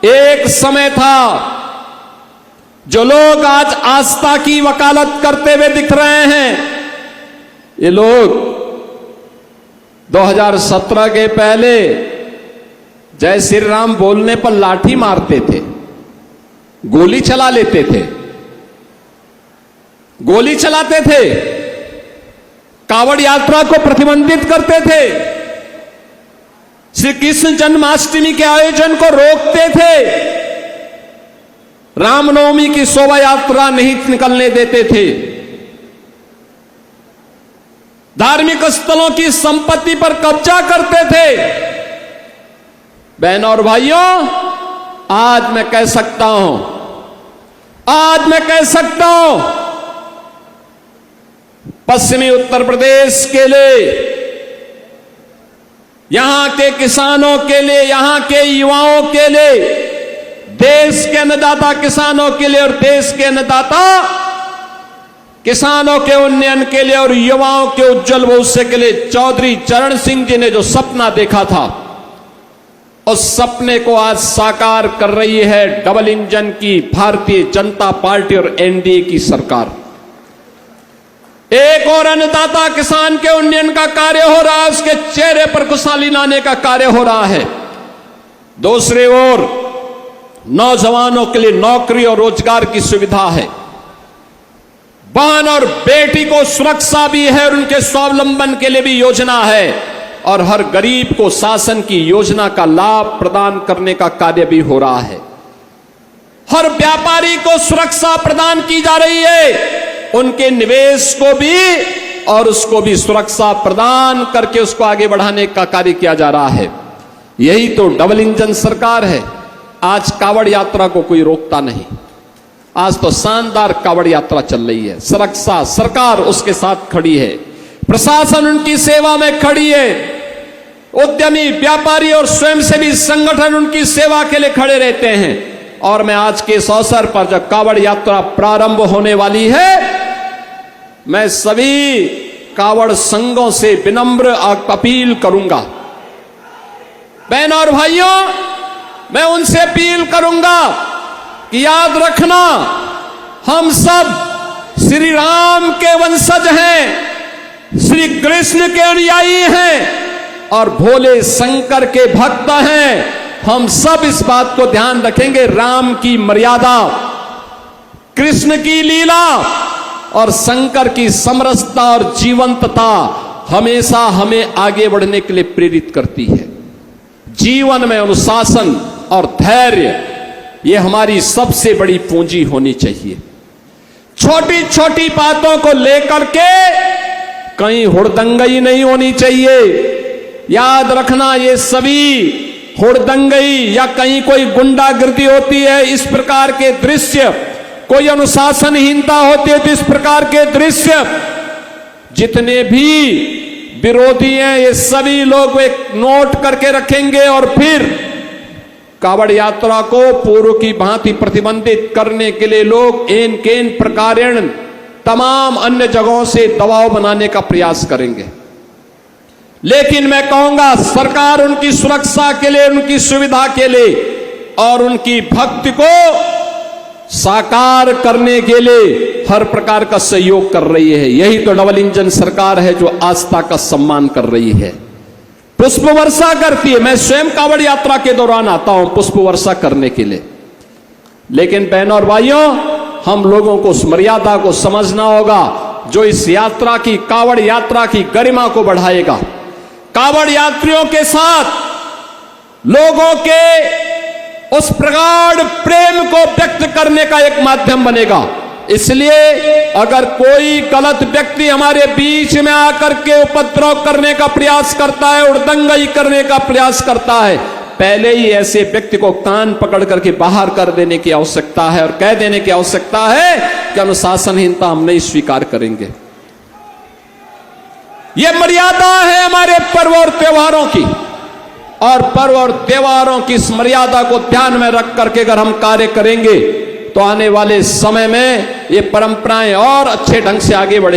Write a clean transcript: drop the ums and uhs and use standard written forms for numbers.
एक समय था जो लोग आज आस्था की वकालत करते हुए दिख रहे हैं, ये लोग 2017 के पहले जय श्री राम बोलने पर लाठी मारते थे, गोली चला लेते थे, गोली चलाते थे, कावड़ यात्रा को प्रतिबंधित करते थे, श्री कृष्ण जन्माष्टमी के आयोजन को रोकते थे, रामनवमी की शोभा यात्रा नहीं निकलने देते थे, धार्मिक स्थलों की संपत्ति पर कब्जा करते थे। बहनों और भाइयों, आज मैं कह सकता हूं, पश्चिमी उत्तर प्रदेश के लिए, यहां के किसानों के लिए, यहां के युवाओं के लिए, देश के अन्नदाता किसानों के लिए और देश के अन्नदाता किसानों के उन्नयन के लिए और युवाओं के उज्जवल भविष्य के लिए चौधरी चरण सिंह जी ने जो सपना देखा था, उस सपने को आज साकार कर रही है डबल इंजन की भारतीय जनता पार्टी और एनडीए की सरकार। एक और अन्नदाता किसान के उन्नयन का कार्य हो रहा है, उसके चेहरे पर खुशहाली लाने का कार्य हो रहा है। दूसरी ओर नौजवानों के लिए नौकरी और रोजगार की सुविधा है, बहन और बेटी को सुरक्षा भी है और उनके स्वावलंबन के लिए भी योजना है, और हर गरीब को शासन की योजना का लाभ प्रदान करने का कार्य भी हो रहा है। हर व्यापारी को सुरक्षा प्रदान की जा रही है, उनके निवेश को भी और उसको भी सुरक्षा प्रदान करके उसको आगे बढ़ाने का कार्य किया जा रहा है। यही तो डबल इंजन सरकार है। आज कावड़ यात्रा को कोई रोकता नहीं, आज तो शानदार कावड़ यात्रा चल रही है। सुरक्षा सरकार उसके साथ खड़ी है, प्रशासन उनकी सेवा में खड़ी है, उद्यमी व्यापारी और स्वयंसेवी संगठन उनकी सेवा के लिए खड़े रहते हैं। और मैं आज के इस अवसर पर जब कावड़ यात्रा प्रारंभ होने वाली है, मैं सभी कावड़ संघों से विनम्र अपील करूंगा, बहनों और भाइयों, मैं उनसे अपील करूंगा कि याद रखना, हम सब श्री राम के वंशज हैं, श्री कृष्ण के अनुयायी हैं और भोले शंकर के भक्त हैं। हम सब इस बात को ध्यान रखेंगे, राम की मर्यादा, कृष्ण की लीला और शंकर की समरसता और जीवंतता हमेशा हमें आगे बढ़ने के लिए प्रेरित करती है। जीवन में अनुशासन और धैर्य, ये हमारी सबसे बड़ी पूंजी होनी चाहिए। छोटी छोटी बातों को लेकर के कहीं हुड़दंगई नहीं होनी चाहिए। याद रखना, ये सभी हुड़दंगई या कहीं कोई गुंडागिर्दी होती है, इस प्रकार के दृश्य, कोई अनुशासनहीनता होती है तो इस प्रकार के दृश्य, जितने भी विरोधी हैं ये सभी लोग एक नोट करके रखेंगे और फिर कावड़ यात्रा को पूर्व की भांति प्रतिबंधित करने के लिए लोग एन केन प्रकारेण तमाम अन्य जगहों से दबाव बनाने का प्रयास करेंगे। लेकिन मैं कहूंगा, सरकार उनकी सुरक्षा के लिए, उनकी सुविधा के लिए और उनकी भक्ति को साकार करने के लिए हर प्रकार का सहयोग कर रही है। यही तो डबल इंजन सरकार है जो आस्था का सम्मान कर रही है, पुष्प वर्षा करती है। मैं स्वयं कावड़ यात्रा के दौरान आता हूं पुष्प वर्षा करने के लिए। लेकिन बहनों और भाइयों, हम लोगों को उस मर्यादा को समझना होगा जो इस यात्रा की, कावड़ यात्रा की गरिमा को बढ़ाएगा, कावड़ यात्रियों के साथ लोगों के उस प्रगाढ़ प्रेम को व्यक्त करने का एक माध्यम बनेगा। इसलिए अगर कोई गलत व्यक्ति हमारे बीच में आकर के उपद्रव करने का प्रयास करता है, उड़दंगई करने का प्रयास करता है, पहले ही ऐसे व्यक्ति को कान पकड़ करके बाहर कर देने की आवश्यकता है और कह देने की आवश्यकता है कि अनुशासनहीनता हम नहीं स्वीकार करेंगे। यह मर्यादा है हमारे पर्व और त्योहारों की, और पर्व और त्योहारों की इस मर्यादा को ध्यान में रख करके अगर हम कार्य करेंगे तो आने वाले समय में ये परंपराएं और अच्छे ढंग से आगे बढ़ेंगी।